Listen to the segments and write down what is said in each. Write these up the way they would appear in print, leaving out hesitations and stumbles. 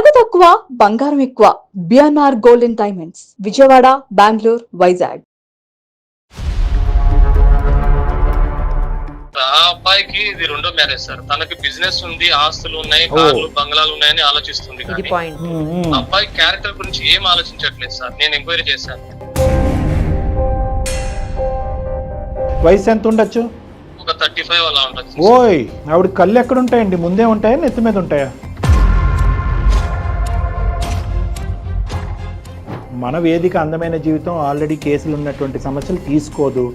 నగదు తక్కువ బంగారం ఎక్కువ. BNR gold and diamonds, Vijayawada, Bengaluru, Vizag. ఆ అబ్బాయికి ఇది రెండో మ్యారేజ్ సార్. తనకి బిజినెస్ ఉంది, ఆస్తులు ఉన్నాయి, కార్లు బంగ్లాలు ఉన్నాయని ఆలోచిస్తుంది. అబ్బాయి క్యారెక్టర్ గురించి ఏం ఆలోచించట్లేదు సార్. నేను ఎంక్వైరీ చేశాను. వయసు ఎంత ఉండొచ్చు? ఒక 35 అలా ఉండొచ్చు. ఓయ్, ఆవిడ కళ్ళు ఎక్కడ ఉంటాయండి? ముందే ఉంటాయా, నెత్తి మీద ఉంటాయా? మన వేదిక అందమైన జీవితం ఆల్రెడీ కేసులు ఉన్నటువంటి సమస్యలు తీసుకోదు.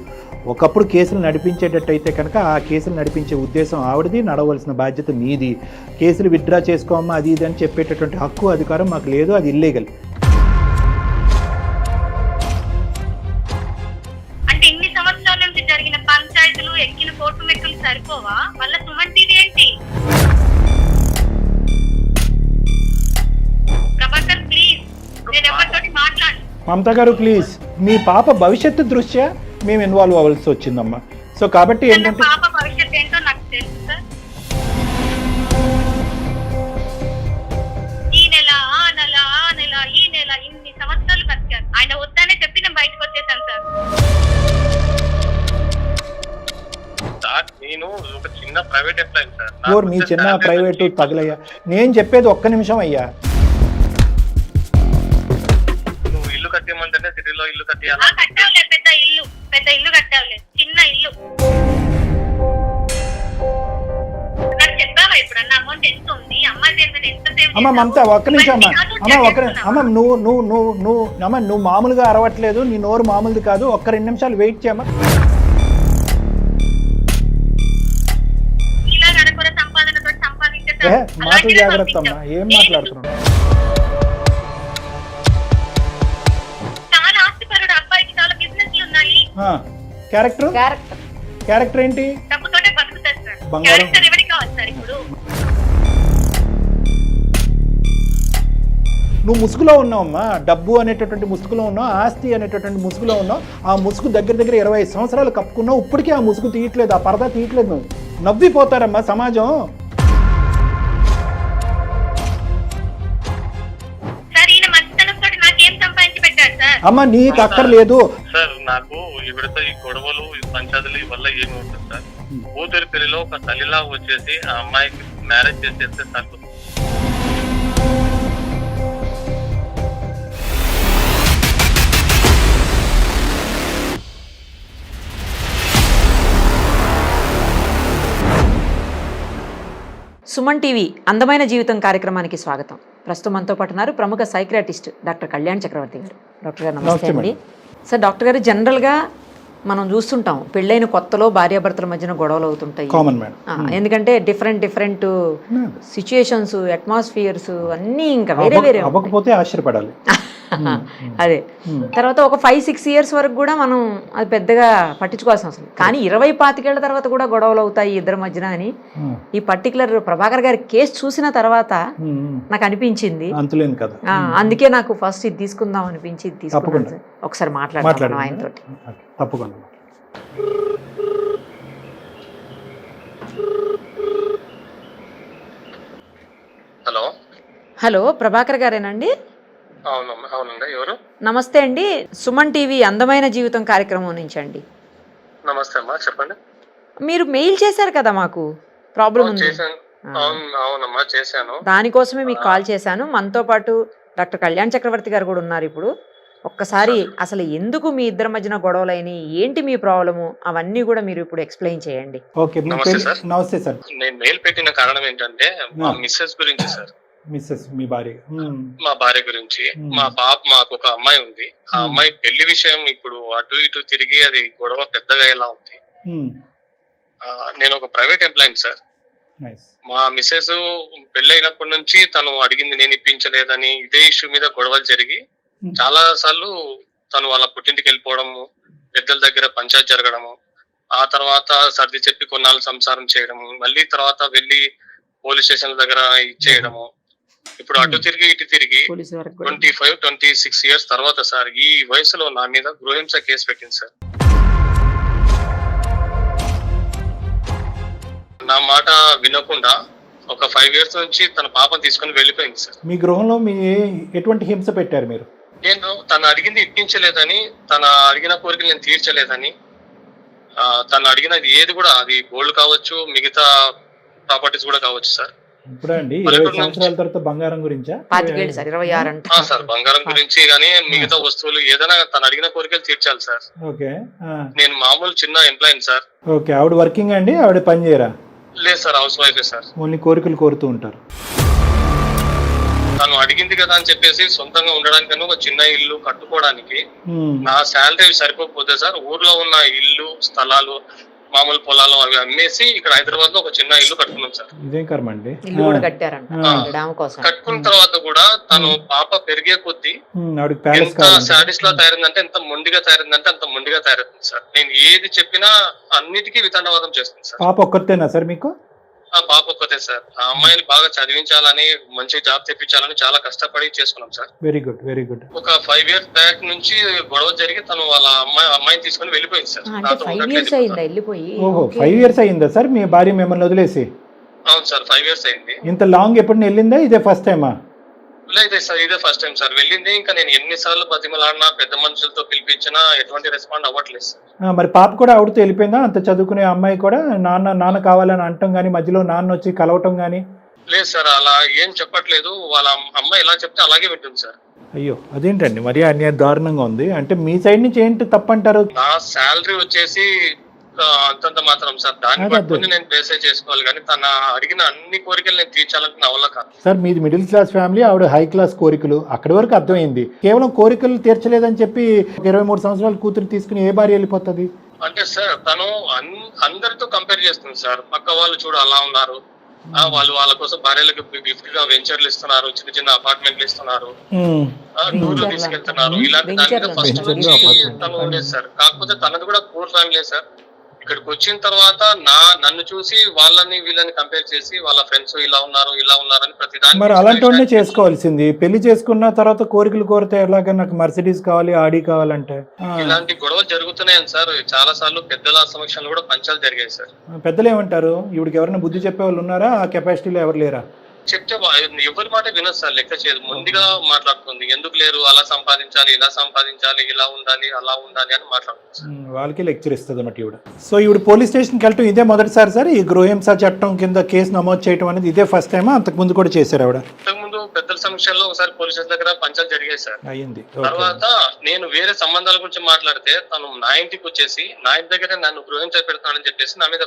ఒకప్పుడు కేసులు నడిపించేటట్టయితే కనుక ఆ కేసులు నడిపించే ఉద్దేశం ఆవిడది, నడవలసిన బాధ్యత మీది. కేసులు విత్డ్రా చేసుకోమ్మా అది ఇది అని చెప్పేటటువంటి హక్కు అధికారం మాకు లేదు, అది ఇల్లీగల్. అంటే ఇన్ని సంవత్సరాల నుంచి జరిగిన పంచాయతీలు ఎక్కిన కోర్టు మెట్టులు సరిపోవా? మళ్ళీ సుమన్ టీవీ ఏంటి? ప్రభాకర్ ప్లీజ్, నేను ఎవరితోటి మాట్లాడు. మమతా గారు ప్లీజ్, మీ పాప భవిష్యత్తు దృష్ట్యా మేము ఇన్వాల్వ్ అవ్వాల్సి వచ్చిందమ్మా. సో కాబట్టి ఏంటంటే పాప భవిష్యత్తు ఏంటో నాకు తెలుసు సార్. ఈ నెల ఆ నెల ఆ నెల ఈ నెల ఇన్ని సంవత్సరాలు బతికారు. ఆయన వద్దనే చెప్పి నేను బయటకు వచ్చేసాను సార్ నేను ఒక చిన్న ప్రైవేట్ ఎంప్లాయీ సార్. మీ చిన్న ప్రైవేటు తగలయ్యా. నేను చెప్పేది ఒక్క నిమిషం అయ్యా. నువ్వు ఇల్లు కట్టేయమంటేనే సిటీలో ఇల్లు కట్టేయాలి. కట్టావులే, పెద్ద ఇల్లు కట్టావులే, చిన్న ఇల్లు. నాకు చెప్పావా ఎప్పుడన్నా అమౌంట్ ఎంత ఉంది, అమ్మాయి చేసిన ఎంత సేవ్? అమ్మ మమత ఒక్క నిమిషం అమ్మ, నువ్వు మామూలుగా అరవట్లేదు, నీ నోరు మామూలుది కాదు. ఒక్క 2 నిమిషాలు వెయిట్ చేయమ్మా. ఇలా నడకూర సంపాదనతో సంపాదించే మాటలు జాగ్రత్త అమ్మా, ఏం మాట్లాడుతున్నావు? చాలా ఆస్తిపరుడు అబ్బాయికి, చాలా బిజినెస్లు ఉన్నాయి. క్యారెక్టర్ ఏంటి? డబ్బుతోటే బతుకుతారు సార్. బంగారం. క్యారెక్టర్ ఎవరికి కావాలి సార్ ఇప్పుడు? నువ్వు ముసుగులో ఉన్నావమ్మా, డబ్బు అనేటటువంటి ముసుగులో ఉన్నావు, ఆస్తి అనేటటువంటి ముసుగులో ఉన్నావు. ఆ ముసుగు దగ్గర 25 సంవత్సరాలు కప్పుకున్నావు, ఇప్పటికీ ఆ ముసుగు తీయట్లేదు, ఆ పరదా తీయట్లేదు. నువ్వు నవ్విపోతారమ్మా సమాజం. సార్ ఈయన మంచితనంతో నాకేం సంపాదించి పెట్టారు సార్? అమ్మ నీకు అక్కర్లేదు సార్. నాకు ఇవిడతో ఈ గొడవలు, ఈ పంచాయతీలు వల్ల ఏమి ఉంటుంది సార్. కూతురి పెళ్లిలో ఒక తల్లిలా వచ్చేసి ఆ అమ్మాయికి మ్యారేజ్ చేసేస్తే సార్. సుమన్ టీవీ అందమైన జీవితం కార్యక్రమానికి స్వాగతం. ప్రస్తుతం మనతో పాటు ఉన్నారు ప్రముఖ సైక్రియాటిస్ట్ డాక్టర్ కళ్యాణ్ చక్రవర్తి గారు. డాక్టర్ గారు నమస్తే అండి. సార్, డాక్టర్ గారు జనరల్గా మనం చూస్తుంటాం పెళ్ళైన కొత్తలో భార్యాభర్తల మధ్యన గొడవలు అవుతుంటాయి. ఎందుకంటే డిఫరెంట్ సిచ్యుయేషన్స్, అట్మాస్ఫియర్స్ అన్నీ ఇంకా వేరే అవ్వకపోతే ఆశ్చర్యపడాలి. అదే తర్వాత ఒక 5-6 ఇయర్స్ వరకు కూడా మనం అది పెద్దగా పట్టించుకోవాల్సిన అవసరం. కానీ 20-25 ఏళ్ల తర్వాత కూడా గొడవలు అవుతాయి ఇద్దరి మధ్యన అని ఈ పర్టికులర్ ప్రభాకర్ గారి కేసు చూసిన తర్వాత నాకు అనిపించింది. అందుకే నాకు ఫస్ట్ ఇది తీసుకుందాం అనిపించి తీసుకున్నాను. ఒకసారి మాట్లాడతాను ఆయనతో. తప్పకుండా. హలో, ప్రభాకర్ గారేనండి? అవునండి. ఎవరు? నమస్తే అండి, సుమన్ టీవీ అందమైన జీవితం కార్యక్రమం నుంచి అండి. నమస్తే అమ్మా, చెప్పండి. మీరు మెయిల్ చేశారు కదా, మాకు ప్రాబ్లం ఉంది. అవునమ్మా, చేశాను. దానికోసమే మీకు కాల్ చేశాను. మనతో పాటు డాక్టర్ కళ్యాణ్ చక్రవర్తి గారు కూడా ఉన్నారు ఇప్పుడు. ఒక్కసారి అసలు ఎందుకు మీ ఇద్దరి మధ్యన గొడవలైనవి, ఏంటి మీ ప్రాబ్లము, అవన్నీ కూడా మీరు ఇప్పుడు ఎక్స్ప్లెయిన్ చేయండి. నమస్తే సార్. నేను మెయిల్ పెట్టిన కారణం ఏంటంటే మా మిస్సెస్ గురించి సార్. మీ భార్య? మా భార్య గురించి. మాకు ఒక అమ్మాయి ఉంది. ఆ అమ్మాయి పెళ్లి విషయం ఇప్పుడు అటు ఇటు తిరిగి అది గొడవ పెద్దగా ఎలా ఉంది. నేను ఒక ప్రైవేట్ ఎంప్లాయీ సార్. మా మిస్సెస్ పెళ్లి అయినప్పటి నుంచి తను అడిగింది నేను ఇప్పించలేదని ఇదే ఇష్యూ మీద గొడవలు జరిగి చాలా సార్లు తను వాళ్ళ పుట్టింటికి వెళ్ళిపోవడము, పెద్దల దగ్గర పంచాయతీ జరగడము, ఆ తర్వాత సర్ది చెప్పి కొన్నాళ్ళు సంసారం చేయడము, మళ్ళీ తర్వాత వెళ్ళి పోలీస్ స్టేషన్ దగ్గర ఇచ్చేయడము. ఇప్పుడు అటు తిరిగి ఇటు తిరిగి 25-26 ఇయర్స్ తర్వాత సార్ ఈ వయసులో నా మీద గృహహింస కేసు పెట్టింది సార్. నా మాట వినకుండా ఒక 5 years నుంచి తన పాపను తీసుకొని వెళ్ళిపోయింది సార్. మీ గృహంలో ఎటువంటి హింస పెట్టారు మీరు? నేను తను అడిగింది ఇప్పించలేదని, తన అడిగిన కోరికలు నేను తీర్చలేదని, తను అడిగినది ఏది కూడా, అది గోల్డ్ కావచ్చు, మిగతా ప్రాపర్టీస్ కూడా కావచ్చు సార్. ఇప్పుడు అండి 20 సంవత్సరాల తర్వాత బంగారం గురించా? 25 సార్, 26 అంట సార్. బంగారం గురించి కానీ మిగతా వస్తువులు ఏదైనా తను అడిగిన కోరికలు తీర్చాలి సార్. ఓకే. నేను మామూలు చిన్న ఎంప్లాయీ సార్. ఓకే. ఆవిడ వర్కింగ్ అండి? ఆవిడ పని చేయరా? లేదు సార్, హౌస్ వైఫే సార్. ఓన్లీ కోరికలు కోరుతూ ఉంటారు. తను అడిగింది కదా అని చెప్పేసి సొంతంగా ఉండడానికి ఒక చిన్న ఇల్లు కట్టుకోవడానికి నా శాలరీ సరిపోకపోతే సార్, ఊర్లో ఉన్న ఇల్లు, స్థలాలు, మామూలు పొలాలు అవి అమ్మేసి ఇక్కడ హైదరాబాద్ లో ఒక చిన్న ఇల్లు కట్టుకున్నాం సార్. ఇదేం కర్మ అండి. ఇల్లు కూడా కట్టారంట డామ్ కోసం. కట్టుకున్న తర్వాత కూడా తను పాప పెరిగే కొద్దీ ఎంత సాడిస్ లా తయారైందంటే, ఎంత మొండిగా తయారైందంటే అంత మొండిగా తయారైంది సార్. నేను ఏది చెప్పినా అన్నిటికీ వితండవాదం చేస్తుంది సార్. పాప ఒక్కతేనా సార్ మీకు? ఆ పాప ఒక్కతే సార్. ఆ అమ్మాయిని బాగా చదివించాలని, మంచి జాబ్ తెప్పించాలని చాలా కష్టపడి చేసుకున్నాం sir. Very good, very good. ఒక 5 years బ్యాక్ నుంచి గొడవ జరిగి తను వాళ్ళ అమ్మాయిని తీసుకొని వెళ్ళిపోయింది సార్. నాతో 5 years అయిందా వెళ్ళిపోయి? ఓహో, 5 years అయిందా సార్ మీ భార్య మిమ్మల్ని వదిలేసి? అవును సార్, 5 years అయింది. ఇంత లాంగ్ ఎప్పుడు వెళ్ళిందా? ఇదే ఫస్ట్ టైమా? లేదు సార్, ఇదే ఫస్ట్ టైం సార్ వెళ్ళింది. ఇంకా నేను ఎన్నిసార్లు బతిమలాడినా, పెద్ద మనుషులతో పిలిపించినా ఎటువంటి రెస్పాండ్ అవ్వట్లేదు సార్. మరి పాప కూడా ఆవిడతో వెళ్ళిపోయిందా? అంత చదువుకునే అమ్మాయి కూడా నాన్న కావాలని అంటాం కానీ మధ్యలో నాన్న వచ్చి కలవటం కానీ? లేదు సార్, అలా ఏం చెప్పట్లేదు. వాళ్ళ అమ్మాయి ఎలా చెప్తే అలాగే వింటుంది సార్. అయ్యో, అదేంటండి మరి అన్యాయ దారుణంగా ఉంది. అంటే మీ సైడ్ నుంచి ఏంటి తప్పంటారు? నా శాలరీ వచ్చేసి అంతంత మాత్రం సార్. దాన్ని పట్టుకుని నేను బేసే చేసుకోవాలి కానీ తన అడిగిన అన్ని కోరికలు నేను తీర్చాలంటే నా వల్ల కాదు సార్. మీది మిడిల్ క్లాస్ ఫ్యామిలీ, ఆవిడ హై క్లాస్ కోరికలు, అక్కడి వరకు అర్థమైంది. కేవలం కోరికలు తీర్చలేదని చెప్పి 23 సంవత్సరాల కూతురు తీసుకుని ఏ భార్య వెళ్ళిపోతుంది? అంటే సార్ తను అందరితో కంపేర్ చేస్తుంది సార్. పక్క వాళ్ళు చూడు అలా ఉన్నారు, వాళ్ళు వాళ్ళ కోసం భార్యలకు గిఫ్ట్ గా వెంచర్లు ఇస్తున్నారు, చిన్న చిన్న అపార్ట్మెంట్లు ఇస్తున్నారు, టూర్లు తీసుకెళ్తున్నారు. ఇలాంటి దాని మీద ఫస్ట్ నుంచి తను ఉండేది సార్. కాకపోతే తనది కూడా పూర్ ఫ్యామిలీ సార్. ఇక్కడికి వచ్చిన తర్వాత నన్ను చూసి వాళ్ళని వీళ్ళని కంపేర్ చేసి వాళ్ళ ఫ్రెండ్స్ ఇలా ఉన్నారు అని ప్రతి దాన్ని. మరి అలాంటి చేసుకోవాల్సింది. పెళ్లి చేసుకున్న తర్వాత కోరికలు కోరితే ఎలాగ? నాకు మర్సిడీస్ కావాలి, ఆడి కావాలంటే. ఇలాంటి గొడవలు జరుగుతున్నాయని సార్. చాలా సార్లు పెద్దల సమక్షంలో కూడా పంచాలు జరిగాయి సార్. పెద్దలు ఏమంటారు? ఇవిడికి ఎవరైనా బుద్ధి చెప్పే వాళ్ళు ఉన్నారా? ఆ కెపాసిటీలో ఎవరు లేరా? చెప్తే ఎవరి మాట వినదు సార్, లెక్క చేయదు. ముందుగా మాట్లాడుతుంది, ఎందుకు లేరు, అలా సంపాదించాలి, ఇలా సంపాదించాలి, ఇలా ఉండాలి, అలా ఉండాలి అని మాట్లాడుతుంది. వాళ్ళకి లెక్చర్ ఇస్తుంది అన్నట్టు ఈవిడ. సో ఈవిడ పోలీస్ స్టేషన్కి వెళ్ళటం ఇదే మొదటిసారి సార్? ఈ గృహహింస చట్టం కింద కేసు నమోదు చేయడం అనేది ఇదే ఫస్ట్ టైమా? అంతకు ముందు కూడా చేశారు ఆవిడ? అంతకుముందు పెద్దల సమక్షంలో ఒకసారి పోలీస్ స్టేషన్ దగ్గర పంచాలు జరిగాయి సార్. అయ్యింది. తర్వాత నేను వేరే సంబంధాల గురించి మాట్లాడితే తను నా ఇంటికి వచ్చేసి నా ఇంటి దగ్గర నన్ను గృహించ పెడతానని చెప్పేసి నా మీద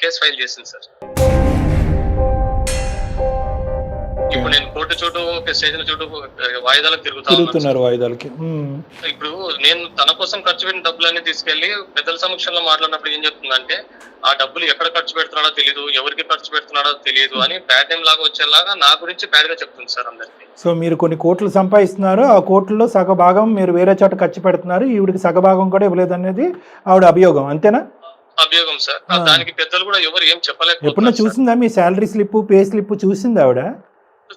కేసు ఫైల్ చేసింది సార్. ఇప్పుడు నేను కోర్టు చుట్టూ, స్టేషన్ చుట్టూ వాయిదాలకు తిరుగుతున్నారు. వాయిదాలకి ఇప్పుడు నేను తన కోసం ఖర్చు పెట్టిన డబ్బులన్నీ తీసుకెళ్లి పెద్దల సమక్షంలో మాట్లాడినప్పుడు ఏం చెప్తుందంటే, ఆ డబ్బులు ఎక్కడ ఖర్చు పెడుతున్నాడో తెలియదు, ఎవరికి ఖర్చు పెడుతున్నాడో తెలియదు అని బ్యాడ్ నేమ్ లాగా వచ్చేలాగా నా గురించి బ్యాడ్ గా చెప్తుంది సార్ అందరికి. సో మీరు కొన్ని కోట్లు సంపాదిస్తున్నారు, ఆ కోట్లలో సగభాగం మీరు వేరే చోట ఖర్చు పెడుతున్నారు, ఈవిడికి సగభాగం కూడా ఇవ్వలేదు అనేది ఆవిడ అభియోగం, అంతేనా? అభియోగం సార్. దానికి పెద్దలు కూడా ఎవరు ఏం చెప్పలేదు. ఎప్పుడన్నా చూసిందా మీ శాలరీ స్లిప్, పే స్లిప్ చూసిందా ఆవిడ?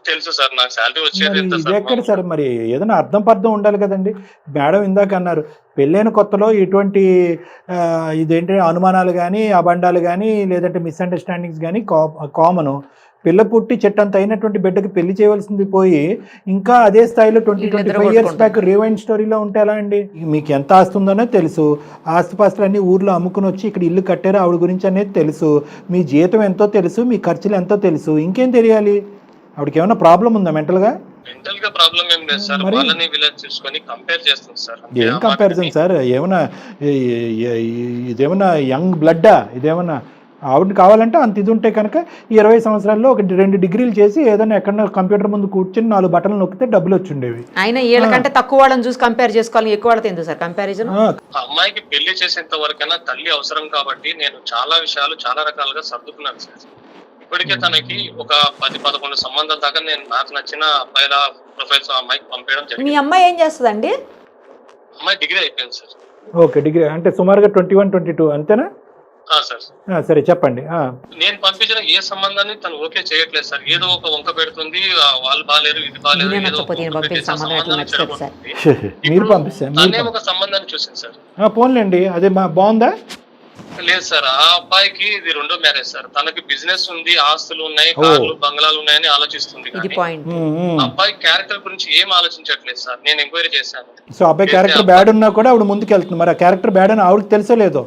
తెలుసు సార్, నాకు శాలరీ వచ్చేది. ఇది ఎక్కడ సార్? మరి ఏదైనా అర్థం పర్థం ఉండాలి కదండి. మేడం ఇందాక అన్నారు పెళ్ళైన కొత్తలో ఇటువంటి ఇదేంటి అనుమానాలు కానీ, అబండాలు కానీ, లేదంటే మిస్అండర్స్టాండింగ్స్ కానీ కామను. పిల్ల పుట్టి చెట్టంత అయినటువంటి బిడ్డకి పెళ్లి చేయవలసింది పోయి ఇంకా అదే స్థాయిలో 25 years బ్యాక్ రివైండ్ స్టోరీలో ఉంటే ఎలా అండి? మీకు ఎంత ఆస్తుందనే తెలుసు, ఆస్తిపాస్తులన్నీ ఊర్లో అమ్ముకుని వచ్చి ఇక్కడ ఇల్లు కట్టారు, ఆవిడ గురించి అనేది తెలుసు, మీ జీతం ఎంతో తెలుసు, మీ ఖర్చులు ఎంతో తెలుసు, ఇంకేం తెలియాలి? ఆవిడకి ఏమైనా ప్రాబ్లం ఉందా మెంటల్ గా? మెంటల్ గా ప్రాబ్లం ఏం లేదు సార్. వాళ్ళని వీళ్ళని చూసుకొని కంపేర్ చేస్తుంది సార్. ఏం కంపారిజన్ సార్? ఏమన్నా ఇదేమన్నా యంగ్ బ్లడ్డా? ఇదేమన్నా ఆవిడని కావాలంటే అంత ఇది ఉంటే కనుక 20 సంవత్సరాల్లో 2 డిగ్రీలు చేసి ఏదైనా ఎక్కడ కంప్యూటర్ ముందు కూర్చొని 4 బటన్లు నొక్కితే డబ్బులు వచ్చిండేవి. ఆయన వీళ్ళకంటే తక్కువ వాళ్ళని చూసి కంపేర్ చేసుకోవాలి, ఎక్కువ వాళ్ళతో ఎందుకు సార్ కంపారిజన్? అమ్మాయికి పెళ్లి చేసేంత వరకైనా తల్లి అవసరం కాబట్టి నేను చాలా విషయాలు చాలా రకాలుగా సర్దుకున్నాను సార్. ఇప్పటికే తనకి ఒక 10-11 సంబంధాల దాకా నేను నాకు నచ్చిన అబ్బాయిల ప్రొఫైల్స్ అమ్మాయికి పంపించడం జరిగింది. మీ అమ్మాయి ఏం చేస్తుందండి? అమ్మాయి డిగ్రీ అయిపోయింది సార్. ఓకే, డిగ్రీ అంటే సుమారుగా 21-22 అంతేనా సార్? సరే చెప్పండి. నేను పంపించిన ఏ సంబంధాన్ని తను ఓకే చేయట్లేదు సార్. ఏదో ఒక వంక పెడుతుంది, వాళ్ళు బాగాలేరు, ఇది బాగాలేరు, మీరు పంపిస్తే ఒక సంబంధాన్ని చూసింది సార్. పోన్లేండి, అదే బాగుందా? లేదు సార్, ఆ అబ్బాయికి ఇది రెండో మ్యారేజ్ సార్. తనకి బిజినెస్ ఉంది, ఆస్తులు ఉన్నాయి, కార్లు బంగ్లాలు ఉన్నాయని ఆలోచిస్తుంది. ఇది కానీ పాయింట్. అబ్బాయి క్యారెక్టర్ గురించి ఏం ఆలోచించట్లేదు సార్. నేను ఎంక్వైరీ చేశాను. సో అబ్బాయి క్యారెక్టర్ బ్యాడ్ ఉన్నా కూడా ఆవిడ ముందుకు వెళ్తుంది. మరి ఆ క్యారెక్టర్ బ్యాడ్ అని ఆవిడకి తెలుసో లేదో?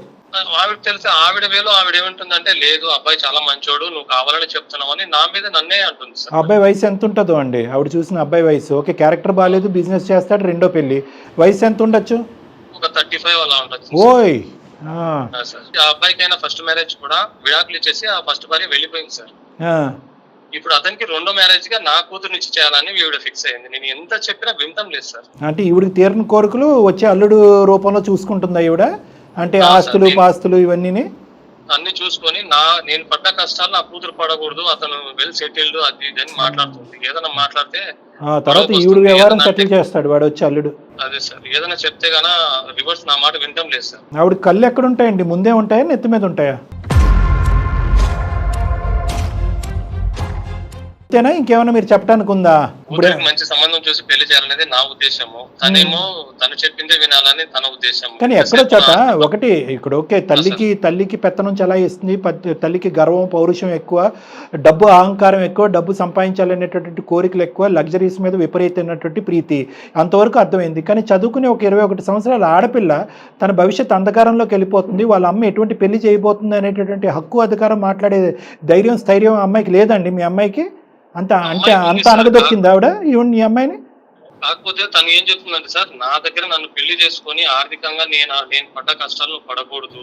ఆవిడ తెలిసి ఆవిడ వేలో ఆవిడ ఏమంటుందంటే, లేదు అబ్బాయి చాలా మంచోడు, నువ్వు కావాలని చెప్తున్నావు అని నా మీద నన్నే అంటుంది సార్. అబ్బాయి వయసు ఎంత ఉంటుందో అండి? ఆవిడ చూసిన అబ్బాయి వయసు, ఓకే క్యారెక్టర్ బాగాలేదు, బిజినెస్ చేస్తాడు, రెండో పెళ్లి, వయసు ఎంత ఉండొచ్చు? ఒక 35 అలా ఉండొచ్చు. ఓయ్ సార్, ఆ అబ్బాయికైనా ఫస్ట్ మ్యారేజ్ కూడా విడాకులు ఇచ్చేసి ఆ ఫస్ట్ భార్య వెళ్ళిపోయింది సార్. ఇప్పుడు అతనికి రెండో మ్యారేజ్ గా నా కూతురునిచ్చి చేయాలని ఈవిడ ఫిక్స్ అయింది. నేను ఎంత చెప్పినా వింటం లేదు సార్. అంటే ఈవిడికి తీరని కోరికలు వచ్చే అల్లుడు రూపంలో చూసుకుంటుందా ఈవిడ? అంటే ఆస్తులు పాస్తులు ఇవన్నీ అన్ని చూసుకొని నేను పడ్డ కష్టాలు నా కూతురు పడకూడదు, అతను వెల్ సెటిల్డ్ అది ఇది అని మాట్లాడుతుంది. ఏదైనా మాట్లాడితే తర్వాత ఈవిడ వ్యవహారం సెటిల్ చేస్తాడు వాడు వచ్చి అల్లుడు. అదే సార్, ఏదైనా చెప్తే గానా రివర్స్ నా మాట వింటం లేదు సార్. ఆవిడ కళ్ళు ఎక్కడ ఉంటాయండి? ముందే ఉంటాయా నెత్తి మీద ఉంటాయా? అంతేనా, ఇంకేమైనా మీరు చెప్పడానికి ఉందా? మంచి సంబంధం చూసి పెళ్లి చేయాలనేది నా ఉద్దేశము. తనేమో తను చెప్పిందే వినాలని తన ఉద్దేశం. కానీ ఎక్కడో చోట ఒకటి ఇక్కడ ఓకే, తల్లికి పెత్తనం చెలాయిస్తుంది, తల్లికి గర్వం పౌరుషం ఎక్కువ, డబ్బు అహంకారం ఎక్కువ, డబ్బు సంపాదించాలనేటటువంటి కోరికలు ఎక్కువ, లగ్జరీస్ మీద విపరీతమైనటువంటి ప్రీతి, అంతవరకు అర్థమైంది. కానీ చదువుకునే ఒక 21 సంవత్సరాల ఆడపిల్ల తన భవిష్యత్ అంధకారంలోకి వెళ్ళిపోతుంది. వాళ్ళ అమ్మ ఎటువంటి పెళ్లి చేయబోతుంది అనేటటువంటి హక్కు అధికారం మాట్లాడే ధైర్యం స్థైర్యం అమ్మాయికి లేదండి. మీ అమ్మాయికి అంత అనగదొక్కింది ఆవిడ ఈ అమ్మాయిని? కాకపోతే తను ఏం చెప్తుందంటే సార్, నా దగ్గర నన్ను పెళ్లి చేసుకొని ఆర్థికంగా నేను పడ్డ కష్టాలు పడకూడదు,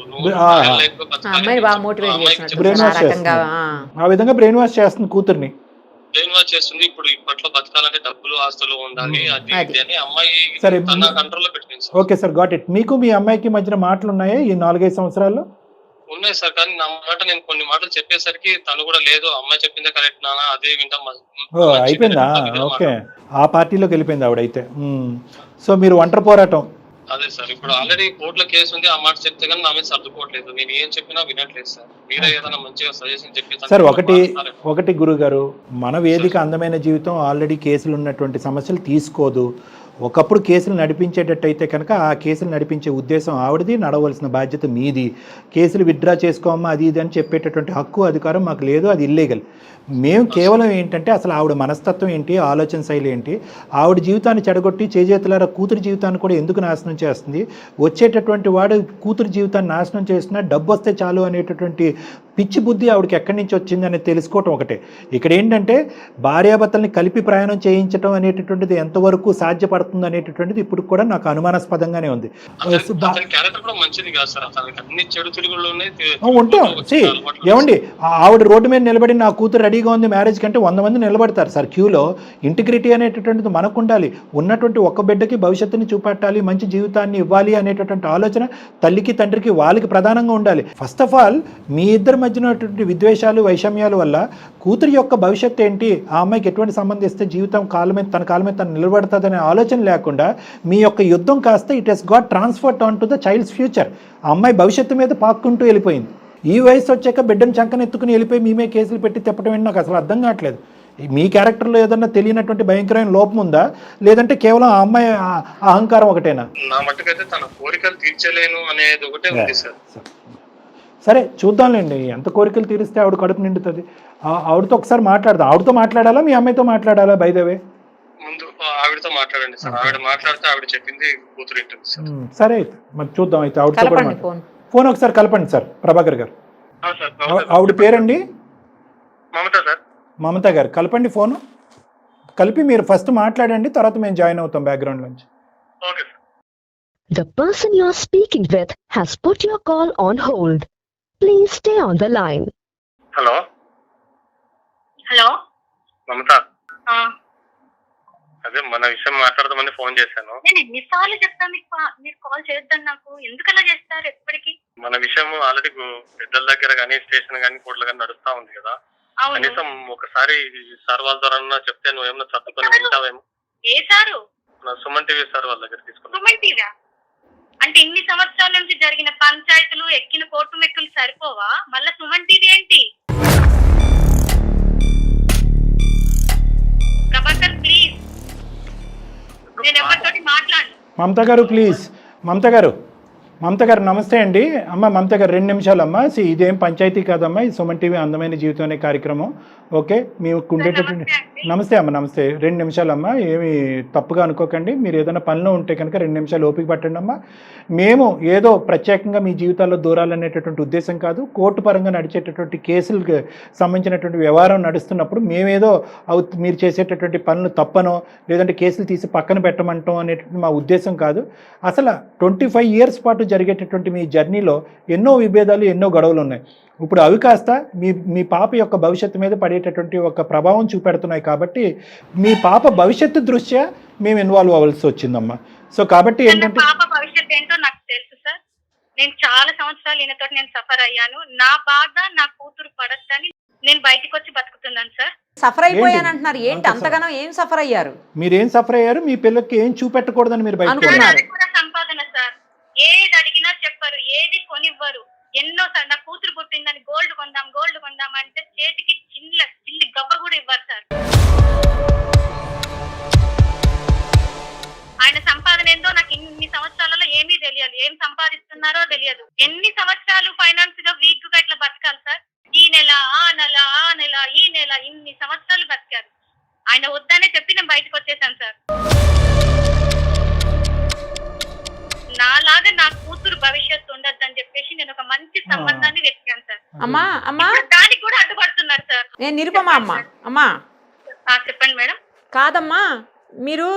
ఆ విధంగా బ్రెయిన్ వాష్ చేస్తుంది కూతుర్ని. బ్రెయిన్ వాష్ చేస్తుంది. ఇప్పుడు ఇప్పట్లో బతకాలంటే డబ్బులు ఆస్తులు ఉండాలి అది అని అమ్మాయి సరే తన కంట్రోల్లో పెట్టుకుంది. Okay sir, got it. మీకు మీ అమ్మాయికి మధ్యన మాటలు ఉన్నాయా ఈ 4-5 సంవత్సరాల్లో? ఉన్నాయి సార్, కానీ నా మాట నేను కొన్ని మాటలు చెప్పేసరికి తను కూడా లేదు అమ్మాయి చెప్పిందే కరెక్ట్ నానా అదే వింటాం. అయిపోయిందా? ఓకే, ఆ పార్టీలోకి వెళ్ళిపోయింది ఆవిడైతే. సో మీరు ఒంటరి పోరాటం. అదే సార్, ఇప్పుడు ఆల్రెడీ కోర్టులో కేసు ఉంది. ఆ మాట చెప్తే కానీ నా మీద సర్దుకోవట్లేదు. నేను ఏం చెప్పినా వినట్లేదు సార్. మీరే ఏదైనా మంచిగా సజెషన్ చెప్పి సార్. ఒకటి గురుగారు, మన వేదిక అందమైన జీవితం ఆల్రెడీ కేసులు ఉన్నటువంటి సమస్యలు తీసుకోదు. ఒకప్పుడు కేసులు నడిపించేటట్టయితే కనుక ఆ కేసులు నడిపించే ఉద్దేశం ఆవిడది, నడవలసిన బాధ్యత మీది. కేసులు విత్డ్రా చేసుకోమ్మా అది ఇది అని చెప్పేటటువంటి హక్కు అధికారం మాకు లేదు, అది ఇల్లీగల్. మేము కేవలం ఏంటంటే అసలు ఆవిడ మనస్తత్వం ఏంటి, ఆలోచన శైలి ఏంటి, ఆవిడ జీవితాన్ని చెడగొట్టి చేజేతులారా కూతురు జీవితాన్ని కూడా ఎందుకు నాశనం చేస్తుంది, వచ్చేటటువంటి వాడు కూతురు జీవితాన్ని నాశనం చేస్తున్నా డబ్బు వస్తే చాలు అనేటటువంటి పిచ్చి బుద్ధి ఆవిడకి ఎక్కడి నుంచి వచ్చింది అనేది తెలుసుకోవటం ఒకటే. ఇక్కడ ఏంటంటే భార్యాభర్తల్ని కలిపి ప్రయాణం చేయించడం అనేటటువంటిది ఎంతవరకు సాధ్యపడుతుంది అనేటటువంటిది ఇప్పుడు కూడా నాకు అనుమానాస్పదంగానే ఉంది. ఉంటాం ఏమండి, ఆవిడ రోడ్డు మీద నిలబడి నా కూతురు రెడీగా ఉంది మ్యారేజ్ కంటే 100 మంది నిలబడతారు సార్ క్యూలో. ఇంటిగ్రిటీ అనేటటువంటిది మనకు ఉండాలి. ఉన్నటువంటి ఒక్క బిడ్డకి భవిష్యత్తుని చూపెట్టాలి, మంచి జీవితాన్ని ఇవ్వాలి అనేటటువంటి ఆలోచన తల్లికి తండ్రికి వాళ్ళకి ప్రధానంగా ఉండాలి. ఫస్ట్ ఆఫ్ ఆల్ మీ ఇద్దరి మధ్యనటువంటి విద్వేషాలు వైషమ్యాల వల్ల కూతురి యొక్క భవిష్యత్తు ఏంటి, ఆ అమ్మాయికి ఎటువంటి సంబంధం ఇస్తే జీవితం తన కాళ్ళ మీద తను నిలబడుతుందనే ఆలోచన లేకుండా మీ యొక్క యుద్ధం కాస్త it has got transferred on to the child's future. ఆ అమ్మాయి భవిష్యత్తు మీద పాక్కుంటూ వెళ్ళిపోయింది. ఈ వయసు వచ్చాక బిడ్డను చంకనెత్తుకుని వెళ్ళిపోయి మేమే కేసులు పెట్టి తిప్పటం ఏంటి నాకు అసలు అర్థం కావట్లేదు. మీ క్యారెక్టర్లో ఏదన్నా తెలియనటువంటి భయంకరమైన లోపం ఉందా, లేదంటే కేవలం ఆ అమ్మాయి అహంకారం ఒకటేనా? నా మట్టుకైతే తన కోరికలు తీర్చలేను అనేది ఒకటే ఉంది సార్. సరే చూద్దాంలేండి, ఎంత కోరికలు తీరిస్తే ఆవిడ కడుపు నిండుతుంది. ఆవిడతో ఒకసారి మాట్లాడదాం. ఆవిడతో మాట్లాడాలా మీ అమ్మాయితో మాట్లాడాలా? బై ద వే ముందు ఆవిడతో మాట్లాడండి సార్. ఆవిడ మాట్లాడితే ఆవిడ చెప్పింది కూతురు వింటుంది సార్. సరే అయితే మరి చూద్దాం. అయితే ఆవిడతో కూడా ఫోన్ ఒకసారి కలపండి సార్ ప్రభాకర్ గారు. ఆవిడ పేరండి మమత గారు. కలపండి ఫోను, కలిపి మీరు ఫస్ట్ మాట్లాడండి, తర్వాత మేము జాయిన్ అవుతాం బ్యాక్గ్రౌండ్ నుంచి. The person you are speaking with has put your call on hold. Please stay on the line. Hello Mamata, అదే మన విషయం మాట్లాడదామని ఫోన్ చేశాను. నేను ఎన్నిసార్లు చెప్తాను మీరు కాల్ చేద్దాం, నాకు ఎందుకు అలా చేస్తారు ఎప్పటికీ? మన విషయం ఆల్రెడీ పెద్దల దగ్గర కానీ స్టేషన్ కానీ కోర్టులు కానీ నడుస్తా ఉంది కదా. కనీసం ఒకసారి సార్ వాళ్ళ ద్వారా చెప్తే నువ్వు ఏమన్నా చదువుకొని వింటావేమో. ఏ సారు? సుమన్ టీవీ సార్ వాళ్ళ దగ్గర తీసుకున్నా. సుమన్ టీవీ అంటే ఇన్ని సంవత్సరాల నుంచి జరిగిన పంచాయతీలు ఎక్కిన కోర్టు మెక్కులు సరిపోవా? మళ్ళా సుమన్ టీవీ ఏంటి? ప్రభాకర్ ప్లీజ్, నేను ఎవరితోటి మాట్లాడు. మమత గారు ప్లీజ్, మమత గారు మమత గారు నమస్తే అండి. అమ్మ మమత గారు 2 నిమిషాలు అమ్మ. ఇదేం పంచాయతీ కాదమ్మా, ఇది సుమన్ టీవీ అందమైన జీవితం అనే కార్యక్రమం. ఓకే, మీకు ఉండేటటువంటి నమస్తే అమ్మ, నమస్తే. 2 నిమిషాలు అమ్మ, ఏమి తప్పుగా అనుకోకండి. మీరు ఏదైనా పనిలో ఉంటే కనుక 2 నిమిషాలు ఓపిక పట్టండి అమ్మా. మేము ఏదో ప్రత్యేకంగా మీ జీవితాల్లో దూరాలనేటటువంటి ఉద్దేశం కాదు. కోర్టు పరంగా నడిచేటటువంటి కేసులకు సంబంధించినటువంటి వ్యవహారం నడుస్తున్నప్పుడు మేమేదో మీరు చేసేటటువంటి పనులు తప్పనో లేదంటే కేసులు తీసి పక్కన పెట్టమంటాం అనేటువంటి మా ఉద్దేశం కాదు. అసలు 25 ఇయర్స్ పాటు జరిగేటటువంటి మీ జర్నీలో ఎన్నో విభేదాలు, ఎన్నో గొడవలు ఉన్నాయి. ఇప్పుడు అవి కాస్త మీ పాప యొక్క భవిష్యత్తు మీద పడేటటువంటి ఒక ప్రభావం చూపెడుతున్నాయి. కాబట్టి మీ పాప భవిష్యత్తు దృష్ట్యా మేము ఇన్వాల్వ్ అవ్వాల్సి వచ్చిందమ్మా. సో కాబట్టి ఏంటంటే పాప భవిష్యత్తు ఏంటో నాకు తెలుసు సార్. నేను చాలా సంవత్సరాలు ఈయనతో నేను సఫర్ అయ్యాను. నా బాధ నా కూతురు పడద్దని నేను బయటకు వచ్చి బతుకుతున్నాను సార్. సఫర్ అయిపోయాను అంటున్నారు, ఏంటి అంతగానో ఏం సఫర్ అయ్యారు? మీరేం సఫర్ అయ్యారు? మీ పిల్లలకి ఏం చూపెట్టకూడదని మీరు బయట సంపాదన సార్, ఏది అడిగినా చెప్పరు, ఏది కొనివ్వరు. ఎన్నో సార్ నా కూతురు పుట్టిందని గోల్డ్ కొందాం అంటే చేతికి చిల్లి గవ్వ కూడా ఇవ్వరు సార్. ఆయన సంపాదన ఏందో నాకు ఇన్ని సంవత్సరాలలో ఏమీ తెలియదు. ఏం సంపాదిస్తున్నారో తెలియదు. ఎన్ని సంవత్సరాలు ఫైనాన్స్ గా వీక్ గా ఇట్లా బతకాలి సార్? ఈ నెల ఆ నెల ఈ నెల ఇన్ని సంవత్సరాలు బతికారు. ఆయన వద్దనే చెప్పి నేను బయటకు వచ్చేసాను సార్. నాలాగా నా కూతురు భవిష్యత్తు ఉండద్దని చెప్పేసి నేను ఒక మంచి సంబంధాన్ని వెతికాను సార్. అమ్మా దానికి కూడా అడ్డుపడుతున్నారు సార్. నేను నిరుపమా అమ్మా. చెప్పండి మేడం. కాదమ్మా, మీరు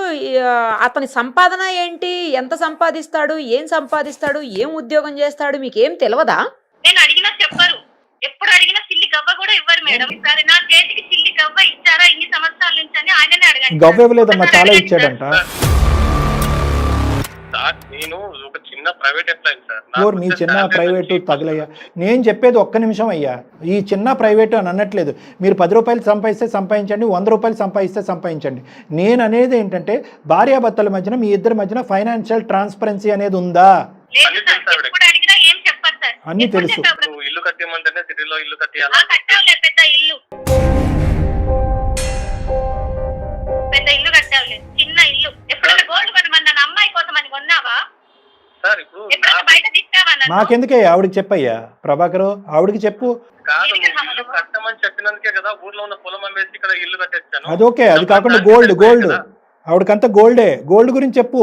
అతని సంపాదన ఏంటి, ఎంత సంపాదిస్తాడు, ఏం సంపాదిస్తాడు, ఏం ఉద్యోగం చేస్తాడు, మీకేం తెలియదా? నేను అడిగినా చెప్పరు. ఎప్పుడు అడిగినా చిల్లి గవ్వ కూడా ఇవ్వరు మేడం. సరే నా చేతికి చిల్లి గవ్వ ఇచ్చారా ఇన్ని సంవత్సరాల నుంచి అని ఆయననే అడగండి. గవ్వ ఇవ్వలేదమ్మా, చాలా ఇచ్చాడంట. నేను ఒక చిన్న ప్రైవేట్ ఎంప్లాయీ సార్. మీ చిన్న ప్రైవేటు తగులయ్యా. నేను చెప్పేది ఒక్క నిమిషం అయ్యా. ఈ చిన్న ప్రైవేటు అని అనట్లేదు. మీరు 10 రూపాయలు సంపాదిస్తే సంపాదించండి, 100 రూపాయలు సంపాదిస్తే సంపాదించండి. నేను అనేది ఏంటంటే భార్యాభర్తల మధ్యన మీ ఇద్దరి మధ్యన ఫైనాన్షియల్ ట్రాన్స్పరెన్సీ అనేది ఉందా? అన్ని తెలుసు. ఇల్లు కట్టేయమంటేనే సిటీలో ఇల్లు కట్టేయాలి. పెద్ద ఇల్లు కట్టాలి, చిన్న ఇల్లు. ఎప్పుడైనా గోల్డ్ కొనమన్నా అమ్మాయి కోసం అని కొన్నావా సార్? ఇప్పుడు బయట తిట్టావా? నాకెందుకే, ఆవిడకి చెప్పయ్యా ప్రభాకర్, ఆవిడకి చెప్పు. కాదు, ఇల్లు కట్టమని చెప్పినందుకే కదా ఊర్లో ఉన్న పొలం అమ్మేసి ఇక్కడ ఇల్లు కట్టేస్తాను. అది ఓకే, అది కాకుండా గోల్డ్ ఆవిడకంతా గోల్డ్ గురించి చెప్పు.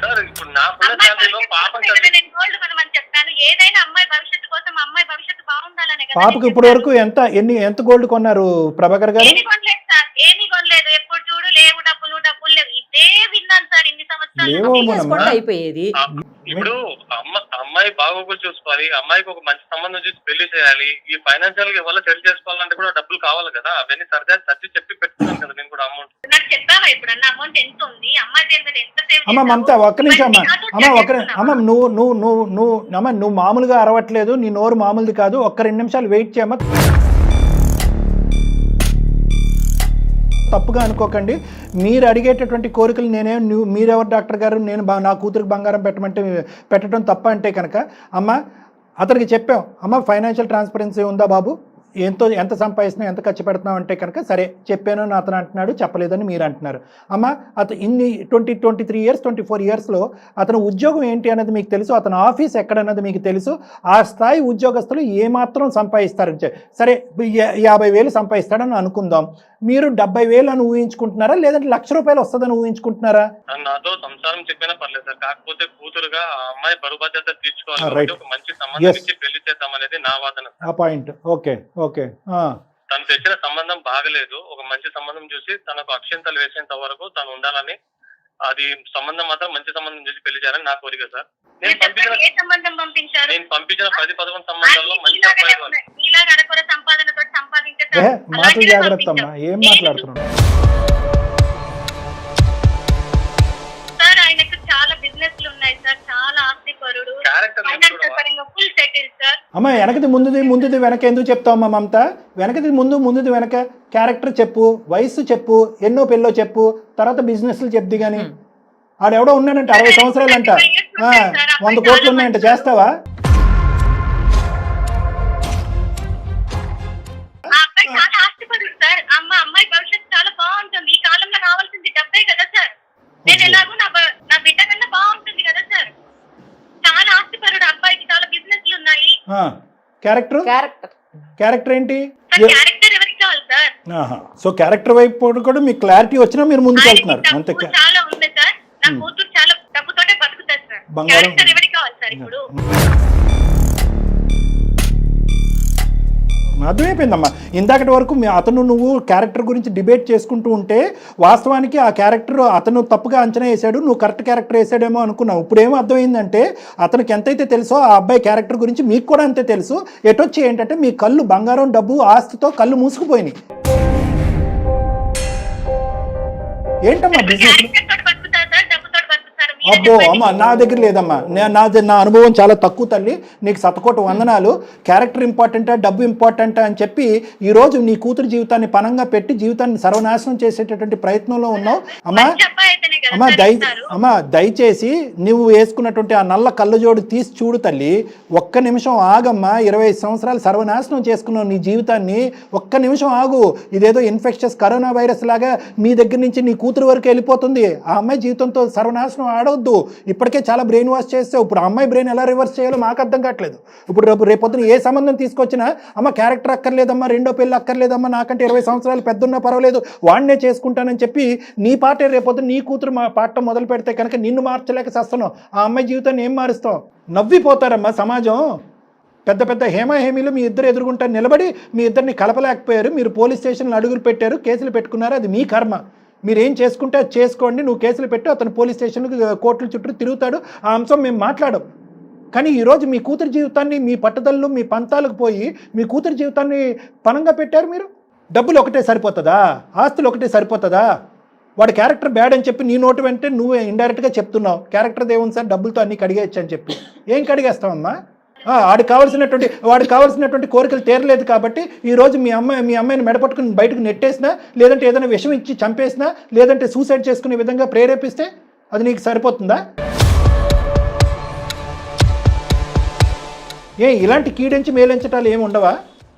సార్ ఇప్పుడు నా ఫ్యామిలీలో పాపం నేను గోల్డ్ కొనమని చెప్తాను. ఏదైనా అమ్మాయి భవిష్యత్తు కోసం, అమ్మాయి భవిష్యత్తు బాగుండాలనే కదా. పాపకు ఇప్పటి వరకు ఎంత గోల్డ్ కొన్నారు ప్రభాకర్ గారు? ఏమీ కొనలేదు సార్, ఏమీ కొనలేదు. ఎప్పుడు చూడు లేవు, డబ్బులు లేవు, ఇదే విన్నాను సార్ ఇన్ని సంవత్సరాలు. అయిపోయేది. ఇప్పుడు అమ్మాయి బాగోగులు చూసుకోవాలి, అమ్మాయికి ఒక మంచి సంబంధం చూసి పెళ్లి చేయాలి. ఈ ఫైనాన్షియల్ గా ఎవరు సెటిల్ చేసుకోవాలంటే కూడా డబ్బులు కావాలి కదా. అవన్నీ సర్ది చెప్పి పెట్టుకున్నాను కదా నేను కూడా. అమౌంట్ నాకు చెప్పావా ఎప్పుడన్నా అమౌంట్ ఎంత ఉంది, అమ్మాయి పేరు మీద ఎంత సేవ్? అమ్మ మమత ఒక్క నిమిషం అమ్మ, నువ్వు మామూలుగా అరవట్లేదు, నీ నోరు మామూలుది కాదు. ఒక్క 2 నిమిషాలు వెయిట్ చేయమ్మా. తప్పుగా అనుకోకండి. మీరు అడిగేటటువంటి కోరికలు మీరెవరు డాక్టర్ గారు, నేను నా కూతురికి బంగారం పెట్టడం తప్ప అంటే కనుక అమ్మ అతనికి చెప్పాం, అమ్మ ఫైనాన్షియల్ ట్రాన్స్పరెన్సీ ఉందా బాబు, ఎంత సంపాదిస్తున్నావు, ఎంత ఖర్చు పెడుతున్నావు అంటే కనుక సరే చెప్పాను అని అతను అంటున్నాడు, చెప్పలేదని మీరు అంటున్నారు. అమ్మ అతను ఇన్ని 23 ఇయర్స్ 24 ఇయర్స్లో అతను ఉద్యోగం ఏంటి అన్నది మీకు తెలుసు, అతను ఆఫీస్ ఎక్కడన్నది మీకు తెలుసు. ఆ స్థాయి ఉద్యోగస్తులు ఏమాత్రం సంపాదిస్తారని సరే 50,000 సంపాదిస్తాడని అనుకుందాం. మీరు 70,000 అని ఊహించుకుంటున్నారా, లేదంటే ₹1,00,000 వస్తుందని ఊహించుకుంటున్నారా? నాతో సంసారం చెప్పినా పర్లేదు సార్, కాకపోతే కూతురుగా ఆ అమ్మాయి బరువు బాధ్యత తీర్చుకోవాలి, ఒక మంచి సంబంధం ఇచ్చి పెళ్లి చేద్దాం అనేది నా వాదన. ఆ పాయింట్ ఓకే. తను తెచ్చిన సంబంధం బాగలేదు, ఒక మంచి సంబంధం చూసి తనకు అక్షంతలు వేసేంత వరకు తను ఉండాలని, అది సంబంధం మాత్రం మంచి సంబంధం చూసి పెళ్లి చేయాలని నా కోరిక సార్. నేను పంపించిన 10-11 సంబంధాల్లో మంచి మాటలు జాగ్రత్త అమ్మా, ఏం మాట్లాడుతున్నాను సార్. ఆయనకు చాలా బిజినెస్లు ఉన్నాయి సార్, చాలా ఆస్తిపరుడు, ఫైనాన్షియల్ పరంగా ఫుల్ సెటిల్ సార్. అమ్మ వెనకది ముందుది వెనక ఎందుకు చెప్తావమ్మా మమత? వెనకది ముందుది వెనక క్యారెక్టర్ చెప్పు, వయస్సు చెప్పు, ఎన్నో పెళ్ళో చెప్పు, తర్వాత బిజినెస్లు చెప్ది. కానీ ఆడెవడో ఉన్నాడంట 60 సంవత్సరాలంట, 100 కోట్లు ఉన్నాయంట, చేస్తావా? చాలా ఆస్తిపరుడు సార్. అమ్మాయి భవిష్యత్తు చాలా బాగుంటుంది. ఈ కాలంలో కావాల్సింది డబ్బే కదా సార్. నేను ఎలాగో నా బిడ్డ కన్నా బాగుంటుంది కదా క్యారెక్టర్ క్యారెక్టర్ క్యారెక్టర్ ఏంటి? సార్ క్యారెక్టర్ ఎవరికి కావాలి సార్? సో క్యారెక్టర్ వైపు కూడా మీకు క్లారిటీ వచ్చినా మీరు ముందుకు వెళ్తున్నారు అంతే. డబ్బు చాలా ఉంది సార్, నా కూతురు చాలా డబ్బుతోటే బతుకుతారు సార్. బంగారం. క్యారెక్టర్ ఎవరికి కావాలి సార్ ఇప్పుడు? అర్థమైపోయిందమ్మా. ఇందాకటి వరకు అతను నువ్వు క్యారెక్టర్ గురించి డిబేట్ చేసుకుంటూ ఉంటే వాస్తవానికి ఆ క్యారెక్టర్ అతను తప్పుగా అంచనా వేసాడు, నువ్వు కరెక్ట్ క్యారెక్టర్ వేసాడేమో అనుకున్నావు. ఇప్పుడు ఏమో అర్థమైందంటే అతనికి ఎంతైతే తెలుసో ఆ అబ్బాయి క్యారెక్టర్ గురించి మీకు కూడా అంతే తెలుసు. ఎటొచ్చి ఏంటంటే మీ కళ్ళు బంగారం డబ్బు ఆస్తితో కళ్ళు మూసుకుపోయినాయి. ఏంటమ్మా బిజినెస్? క్యారెక్టర్ తోటి బతుకుతారు సార్, డబ్బుతోటి బతుకుతారు. అబ్బో అమ్మ, నా దగ్గర లేదమ్మా. నా అనుభవం చాలా తక్కువ తల్లి, నీకు శతకోటి వందనాలు. క్యారెక్టర్ ఇంపార్టెంటా డబ్బు ఇంపార్టెంటా అని చెప్పి ఈరోజు నీ కూతురు జీవితాన్ని పణంగా పెట్టి జీవితాన్ని సర్వనాశనం చేసేటటువంటి ప్రయత్నంలో ఉన్నావు. అమ్మా దయచేసి నువ్వు వేసుకున్నటువంటి ఆ నల్ల కళ్ళజోడు తీసి చూడు తల్లి. ఒక్క నిమిషం ఆగమ్మా. 25 సంవత్సరాలు సర్వనాశనం చేసుకున్నావు నీ జీవితాన్ని. ఒక్క నిమిషం ఆగు. ఇదేదో ఇన్ఫెక్షస్ కరోనా వైరస్ లాగా మీ దగ్గర నుంచి నీ కూతురు వరకు వెళ్ళిపోతుంది. ఆ అమ్మాయి జీవితంతో సర్వనాశనం ఆడవద్దు. ఇప్పటికే చాలా బ్రెయిన్ వాష్ చేస్తావు. ఇప్పుడు ఆ అమ్మాయి బ్రెయిన్ ఎలా రివర్స్ చేయాలో మాకు అర్థం కావట్లేదు. ఇప్పుడు రేపొద్దున ఏ సంబంధం తీసుకొచ్చినా అమ్మ క్యారెక్టర్ అక్కర్లేదమ్మా, రెండో పెళ్ళి అక్కర్లేదమ్మా, నాకంటే 20 సంవత్సరాలు పెద్దన్నా పర్వాలేదు, వాడినే చేసుకుంటానని చెప్పి నీ పాటే రేపొద్దున నీ కూతురు మా పాట మొదలు పెడితే కనుక నిన్ను మార్చలేక చేస్తున్నావు. ఆ అమ్మాయి జీవితాన్ని ఏం మారుస్తావు? నవ్విపోతారమ్మా సమాజం. పెద్ద పెద్ద హేమీలు మీ ఇద్దరు ఎదురుగుంటారు నిలబడి మీ ఇద్దరిని కలపలేకపోయారు. మీరు పోలీస్ స్టేషన్లో అడుగులు పెట్టారు, కేసులు పెట్టుకున్నారు. అది మీ కర్మ. మీరు ఏం చేసుకుంటే అది చేసుకోండి. నువ్వు కేసులు పెట్టు, అతను పోలీస్ స్టేషన్కి కోర్టుల చుట్టూ తిరుగుతాడు. ఆ అంశం మేము మాట్లాడం. కానీ ఈరోజు మీ కూతురు జీవితాన్ని మీ పట్టుదలలు మీ పంతాలకు పోయి మీ కూతురు జీవితాన్ని పణంగా పెట్టారు మీరు. డబ్బులు ఒకటే సరిపోతుందా? ఆస్తులు ఒకటే సరిపోతుందా? వాడి క్యారెక్టర్ బ్యాడ్ అని చెప్పి నీ నోటు వెంటే నువ్వు ఇండైరెక్ట్గా చెప్తున్నావు. క్యారెక్టర్ దేవుని సార్ డబ్బులతో అన్నీ కడిగేయచ్చు అని చెప్పి. ఏం కడిగేస్తావమ్మా? వాడికి కావాల్సినటువంటి కోరికలు తీరలేదు కాబట్టి ఈరోజు మీ అమ్మాయిని మెడపట్టుకుని బయటకు నెట్టేసినా, లేదంటే ఏదైనా విషం ఇచ్చి చంపేసినా, లేదంటే సూసైడ్ చేసుకునే విధంగా ప్రేరేపిస్తే అది నీకు సరిపోతుందా? ఇలాంటి కీడించి మేలించటాలు ఏమి ఉండవా?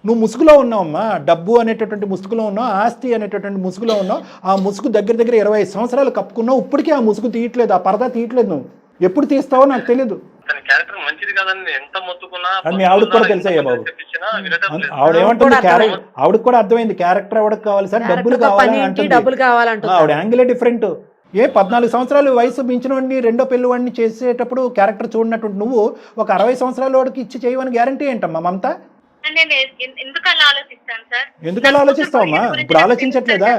నువ్వు ముసుగులో ఉన్నావమ్మా. డబ్బు అనేటటువంటి ముసుగులో ఉన్నావు, ఆస్తి అనేటటువంటి ముసుగులో ఉన్నావు. ఆ ముసుగు దగ్గర 25 సంవత్సరాలు కప్పుకున్నావు. ఇప్పటికీ ఆ ముసుగు తీయట్లేదు, ఆ పరదా తీయట్లేదు. నువ్వు ఎప్పుడు తీస్తావో నాకు తెలియదు. క్యారెక్టర్ మంచిది కాదని ఎంత మొత్తుకున్నా మీ ఆవిడకి కూడా తెలుసయ్యా బాబు. ఆవిడ ఏమంటుంది? ఆవిడకి కూడా అర్థమైంది క్యారెక్టర్ ఆవిడకి కావాలి సార్, డబ్బులు కావాలంటుంది. ఆవిడ యాంగిలే డిఫరెంట్. 14 సంవత్సరాలు వయసు మించిన వాడిని రెండో పెళ్లి వాడిని చేసేటప్పుడు క్యారెక్టర్ చూడనటువంటి నువ్వు ఒక 60 సంవత్సరాల వాడికి ఇచ్చి చేయవని గ్యారంటీ ఏంటమ్మా మమత? ఎందుకు అలా ఆలోచిస్తావమ్మా? ఇప్పుడు ఆలోచించట్లేదా?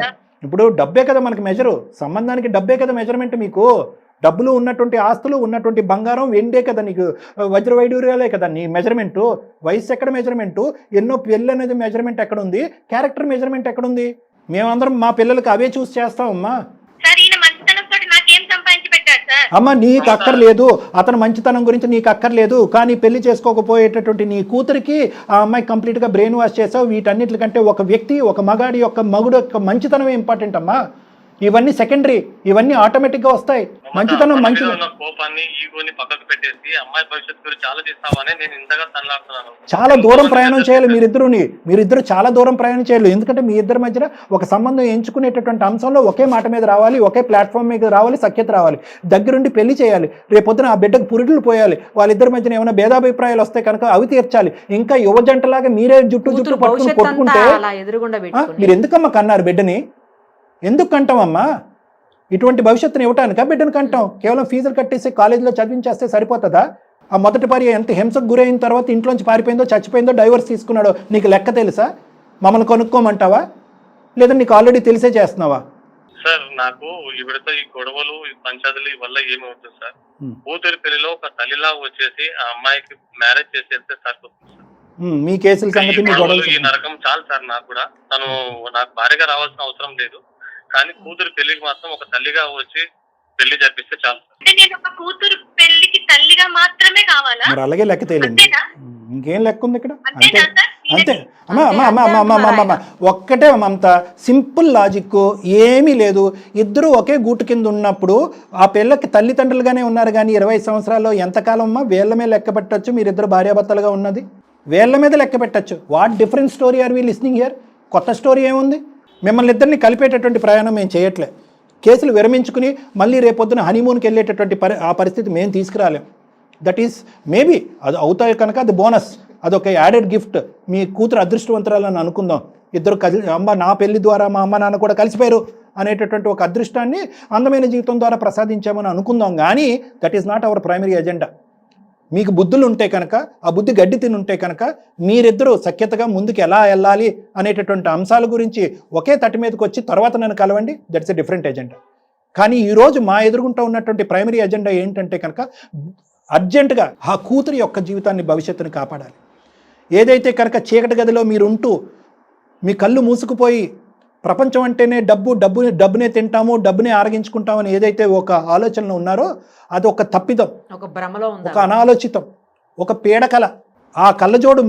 ఇప్పుడు డబ్బే కదా మనకి మెజరు. సంబంధానికి డబ్బే కదా మెజర్మెంట్. మీకు డబ్బులు ఉన్నటువంటి ఆస్తులు ఉన్నటువంటి బంగారం వెండే కదా నీకు వజ్ర వైడూర్యాలే కదా నీ మెజర్మెంటు. వయసు ఎక్కడ మెజర్మెంటు? ఎన్నో పెళ్ళి అనేది మెజర్మెంట్ ఎక్కడుంది? క్యారెక్టర్ మెజర్మెంట్ ఎక్కడుంది? మేమందరం మా పిల్లలకి అవే చూసి చేస్తామమ్మా. అమ్మ నీకు అక్కర్లేదు, అతను మంచితనం గురించి నీకు అక్కర్లేదు. కానీ పెళ్లి చేసుకోకపోయేటటువంటి నీ కూతురికి ఆ అమ్మాయి కంప్లీట్గా బ్రెయిన్ వాష్ చేసావు. వీటన్నిటికంటే ఒక వ్యక్తి, ఒక మగుడు యొక్క మంచితనమే ఇంపార్టెంట్ అమ్మా. ఇవన్నీ సెకండరీ, ఇవన్నీ ఆటోమేటిక్గా వస్తాయి. మంచితనం కోపాన్ని ఈగోని పక్కకు పెట్టేసి అమ్మాయి భవిష్యత్తు గురించి ఆలోచిస్తామని నేను ఇంతగా తనలాడుతున్నాను. చాలా దూరం ప్రయాణం చేయాలి మీరిద్దరు చాలా దూరం ప్రయాణం చేయాలి. ఎందుకంటే మీ ఇద్దరి మధ్యన ఒక సంబంధం ఎంచుకునేటటువంటి అంశంలో ఒకే మాట మీద రావాలి, ఒకే ప్లాట్ఫామ్ మీద రావాలి, సఖ్యత రావాలి, దగ్గరుండి పెళ్లి చేయాలి. రేపొద్దున ఆ బిడ్డకు పురుడులు పోయాలి. వాళ్ళిద్దరి మధ్యన ఏమైనా భేదాభిప్రాయాలు వస్తాయి కనుక అవి తీర్చాలి. ఇంకా యువజంటలాగా మీరే జుట్టు పట్టుకుని కొట్టుకుంటే మీరు ఎందుకమ్మా కన్నారు బిడ్డని? ఎందుకు కంటామమ్మా? ఇటువంటి భవిష్యత్తుని ఇవ్వటానికా బిడ్డను కంటాం? కేవలం ఫీజులు కట్టేసి కాలేజీలో చదివించేస్తే సరిపోతుందా? ఆ మొదటి భార్య ఎంత హింసకు గురైన తర్వాత ఇంట్లోంచి పారిపోయిందో, చచ్చిపోయిందో, డైవర్స్ తీసుకున్నాడో నీకు లెక్క తెలుసా? మమ్మల్ని కొనుక్కోమంటావా? లేదా నీకు ఆల్రెడీ తెలిసే చేస్తున్నావా? సార్ నాకు ఈవిడతో ఈ గొడవలు ఈ పంచాయతీలు వల్ల ఏమవుతుంది సార్? కూతురి పెళ్లిలో ఒక తల్లిలా వచ్చేసి ఆ అమ్మాయికి మ్యారేజ్ చేసేస్తే సరిపోతుంది సార్. మీ కేసుల సంగతి మీ గొడవలు ఈ నరకం చాలు సార్. నాకు కూడా తను నాకు భార్యగా రావాల్సిన అవసరం లేదు, కానీ కూతురు పెళ్లికి మాత్రం ఒక తల్లిగా వచ్చి పెళ్లి జరిపిస్తే చాలు. కూతురు పెళ్లికి తల్లిగా మాత్రమే కావాలా? మరి అలాగే లెక్క తేలింది. ఇంకేం లెక్క ఉంది ఇక్కడ? అంతే అమ్మా. ఒక్కటే మమత, సింపుల్ లాజిక్, ఏమీ లేదు. ఇద్దరు ఒకే గూటు కింద ఉన్నప్పుడు ఆ పిల్లకి తల్లిదండ్రులుగానే ఉన్నారు. కానీ 20 సంవత్సరాల్లో ఎంతకాలం అమ్మా వేళ్ల మీద లెక్క పెట్టచ్చు మీరిద్దరు భార్యాభర్తలుగా ఉన్నది? వేళ్ల మీద లెక్క పెట్టచ్చు. What different story are we listening here? కొత్త స్టోరీ ఏముంది? మిమ్మల్ని ఇద్దరిని కలిపేటటువంటి ప్రయాణం మేము చేయట్లే. కేసులు విరమించుకుని మళ్ళీ రేపొద్దున హనీమూన్కి వెళ్ళేటటువంటి ఆ పరిస్థితి మేము తీసుకురాలేం. దట్ ఈస్ మేబీ అది అవుతాయి కనుక అది బోనస్. అదొక యాడెడ్ గిఫ్ట్. మీ కూతురు అదృష్టవంతురాలని అనుకుందాం, ఇద్దరు అమ్మ నా పెళ్లి ద్వారా మా అమ్మ నాన్న కూడా కలిసిపోయారు అనేటటువంటి ఒక అదృష్టాన్ని అందమైన జీవితం ద్వారా ప్రసాదించామని అనుకుందాం. కానీ that is not our primary agenda. మీకు బుద్ధులు ఉంటే కనుక, ఆ బుద్ధి గడ్డి తిని ఉంటే కనుక మీరిద్దరూ సఖ్యతగా ముందుకు ఎలా వెళ్ళాలి అనేటటువంటి అంశాల గురించి ఒకే తట్టి మీదకి వచ్చి తర్వాత నన్ను కలవండి, దట్స్ ఎ డిఫరెంట్ ఎజెండా. కానీ ఈరోజు మా ఎదురుగుంటూ ఉన్నటువంటి ప్రైమరీ ఎజెండా ఏంటంటే కనుక అర్జెంటుగా ఆ కూతురి యొక్క జీవితాన్ని, భవిష్యత్తుని కాపాడాలి. ఏదైతే కనుక చీకటి గదిలో మీరు ఉంటూ మీ కళ్ళు మూసుకుపోయి ప్రపంచం అంటేనే డబ్బునే తింటాము, డబ్బునే ఆరగించుకుంటామని ఏదైతే ఒక ఆలోచనలో ఉన్నారో అది ఒక తప్పిదం, ఒక భ్రమలో ఉంది, ఒక అనాలోచితం, ఒక పీడకల. ఆ కళ్ళజోడు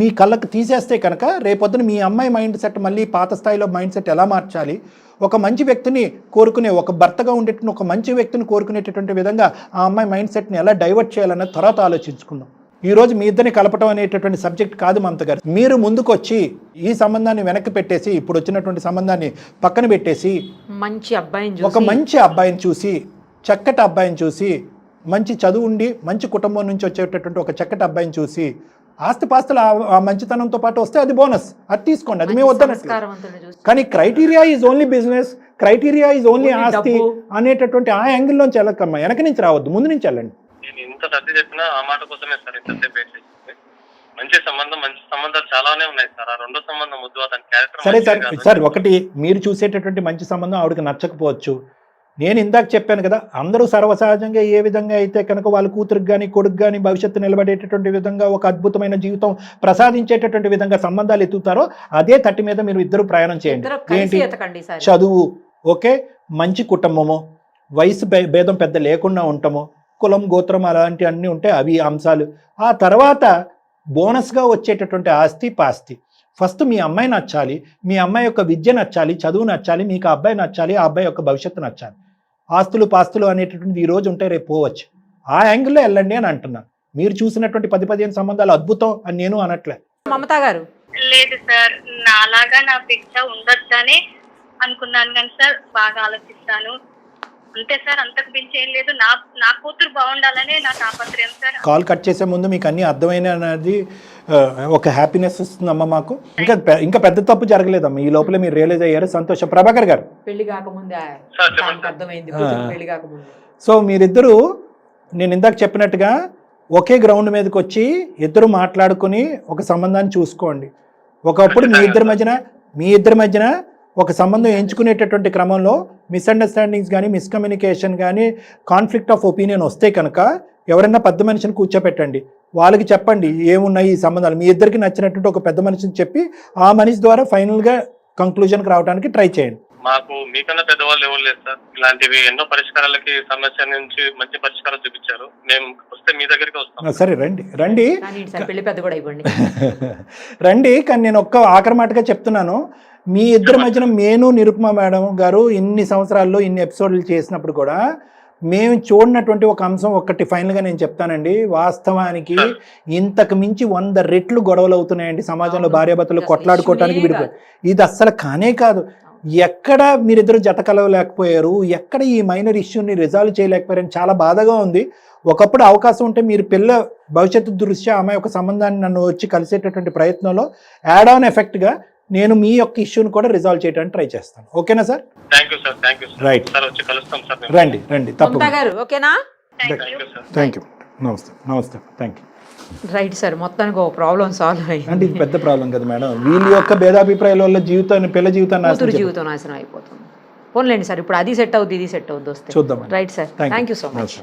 మీ కళ్ళకు తీసేస్తే కనుక రేపొద్దున మీ అమ్మాయి మైండ్ సెట్ మళ్ళీ పాత స్థాయిలో మైండ్ సెట్ ఎలా మార్చాలి, ఒక మంచి వ్యక్తిని కోరుకునే, ఒక భర్తగా ఉండేటువంటి ఒక మంచి వ్యక్తిని కోరుకునేటటువంటి విధంగా ఆ అమ్మాయి మైండ్ సెట్ని ఎలా డైవర్ట్ చేయాలన్నది తర్వాత ఆలోచించుకుందాం. ఈరోజు మీ ఇద్దరిని కలపటం అనేటటువంటి సబ్జెక్ట్ కాదు మమత గారు. మీరు ముందుకొచ్చి ఈ సంబంధాన్ని వెనక్కి పెట్టేసి, ఇప్పుడు వచ్చినటువంటి సంబంధాన్ని పక్కన పెట్టేసి మంచి అబ్బాయిని, ఒక మంచి అబ్బాయిని చూసి, చక్కటి అబ్బాయిని చూసి, మంచి చదువు ఉండి మంచి కుటుంబం నుంచి వచ్చేటటువంటి ఒక చక్కటి అబ్బాయిని చూసి, ఆస్తిపాస్తులు ఆ మంచితనంతో పాటు వస్తే అది బోనస్, అది తీసుకోండి, అది మేము వద్దనట్లేదు. కానీ criteria is only business, criteria is only ఆస్తి అనేటటువంటి ఆ యాంగిల్లోంచి వెళ్ళకమ్మా, వెనక నుంచి రావద్దు, ముందు నుంచి వెళ్ళండి. నేను ఇంత సర్ది చెప్పినా ఆ మాట కోసమే సార్ ఇంతసేపు వెయిట్ చేసింది. మంచి సంబంధాలు చాలానే ఉన్నాయి సార్. ఆ రెండో సంబంధం వద్దు, అతని క్యారెక్టర్ సరే సార్ ఒకటి మీరు చూసేటటువంటి మంచి సంబంధం ఆవిడకి నచ్చకపోవచ్చు. నేను ఇందాక చెప్పాను కదా, అందరూ సర్వసహజంగా ఏ విధంగా అయితే కనుక వాళ్ళ కూతురికి కానీ కొడుకు కానీ భవిష్యత్తు నిలబడేటటువంటి విధంగా ఒక అద్భుతమైన జీవితం ప్రసాదించేటటువంటి విధంగా సంబంధాలు ఎత్తుతారో అదే తట్టి మీద మీరు ఇద్దరు ప్రయాణం చేయండి. ఏంటి? చదువు ఓకే, మంచి కుటుంబము, వయసు భేదం పెద్ద లేకుండా ఉంటాము, కులం గోత్రం అలాంటి అన్నీ ఉంటాయి, అవి అంశాలు. ఆ తర్వాత బోనస్గా వచ్చేటటువంటి ఆస్తి పాస్తి. ఫస్ట్ మీ అమ్మాయి నచ్చాలి, మీ అమ్మాయి యొక్క విద్య నచ్చాలి, చదువు నచ్చాలి, మీకు ఆ అబ్బాయి నచ్చాలి, ఆ అబ్బాయి యొక్క భవిష్యత్తు నచ్చాలి. ఆస్తులు పాస్తులు అనేటటువంటి ఈ రోజు ఉంటే రేపు పోవచ్చు. ఆ యాంగిల్లో వెళ్ళండి అని అంటున్నాను. మీరు చూసినటువంటి 10-15 సంబంధాలు అద్భుతం అని నేను అనట్లే. మమతా గారు లేదు సార్, నాలాగా నా బిడ్డ ఉండొచ్చని అనుకున్నాను కానీ సార్ బాగా ఆలోచిస్తాను అంతే సార్, అంతకు మించి ఏం లేదు. నా కూతురు బాగుండాలనే నా తాపత్రయం సార్. కాల్ కట్ చేసే ముందు మీకు అన్ని అర్థమైన అనేది ఒక హ్యాపీనెస్ వస్తుందమ్మా మాకు. ఇంకా పెద్ద తప్పు జరగలేదమ్మా, ఈ లోపల మీరు రియలైజ్ అయ్యారు, సంతోషం. ప్రభాకర్ గారు, పెళ్లి కాకముందే అర్థమైంది, పెళ్లి కాకముందే. సో మీరిద్దరూ నేను ఇందాక చెప్పినట్టుగా ఒకే గ్రౌండ్ మీదకి వచ్చి ఇద్దరు మాట్లాడుకుని ఒక సంబంధాన్ని చూసుకోండి. ఒకప్పుడు మీ ఇద్దరి మధ్యన ఒక సంబంధం ఎంచుకునేటటువంటి క్రమంలో మిస్అండర్స్టాండింగ్స్ కానీ, మిస్కమ్యూనికేషన్ కానీ, కాన్ఫ్లిక్ట్ ఆఫ్ ఒపీనియన్ వస్తే కనుక ఎవరైనా పెద్ద మనిషిని కూర్చోపెట్టండి, వాళ్ళకి చెప్పండి ఏమున్నాయి ఈ సంబంధాలు, మీ ఇద్దరికి నచ్చినటువంటి ఒక పెద్ద మనిషిని చెప్పి ఆ మనిషి ద్వారా ఫైనల్గా కంక్లూజన్కి రావడానికి ట్రై చేయండి. మాకు మీకన్నా పెద్దవాళ్ళు ఎవరు లేదు సార్. ఇలాంటివి ఎన్నో పరిష్కారాలకి సమస్య నుంచి మంచి పరిష్కారం చూపించారు. మేము వస్తే మీ దగ్గరికి వస్తాం. సరే రండి రండి రండి. కానీ నేను ఒక్క ఆఖరి మాటగా చెప్తున్నాను, మీ ఇద్దరి మధ్యన నేను నిరుపమ మేడం గారు ఇన్ని సంవత్సరాల్లో ఇన్ని ఎపిసోడ్లు చేసినప్పుడు కూడా మేము చూడనటువంటి ఒక అంశం ఒక్కటి ఫైనల్గా నేను చెప్తానండి. వాస్తవానికి ఇంతకు మించి 100 రెట్లు గొడవలు అవుతున్నాయండి సమాజంలో, భార్యాభర్తలు కొట్లాడుకోవటానికి విడిపోయి. ఇది అస్సలు కానే కాదు. ఎక్కడ మీరిద్దరు జత కలవలేకపోయారు, ఎక్కడ ఈ మైనర్ ఇష్యూని రిజాల్వ్ చేయలేకపోయారని చాలా బాధగా ఉంది. ఒకప్పుడు అవకాశం ఉంటే మీరు పిల్ల భవిష్యత్తు దృష్ట్యా ఆమె ఒక సంబంధాన్ని నన్ను వచ్చి కలిసేటటువంటి ప్రయత్నంలో యాడ్ ఆన్ ఎఫెక్ట్గా నేను మీ యొక్క ఇష్యూని కూడా రిజాల్వ్ చేయడానికి ట్రై చేస్తాను. ఓకేనా సార్? రైట్, రండి తప్పకుండా. ఓకేనా? థ్యాంక్ యూ, నమస్తే థ్యాంక్ యూ. రైట్ సార్, మొత్తానికి ఒక ప్రాబ్లం సాల్వ్ అయ్యింది. అంటే ఇది పెద్ద ప్రాబ్లం కదా మేడం, వీళ్ళ యొక్క భేదాభిప్రాయాల వల్ల పిల్ల జీవితం నాశనం అయిపోతుంది. పోన్లేండి సార్, ఇప్పుడు అది సెట్ అవుద్ది, ఇది సెట్ అవుద్ది వస్తే. చూద్దాం. Right sir, thank you so much.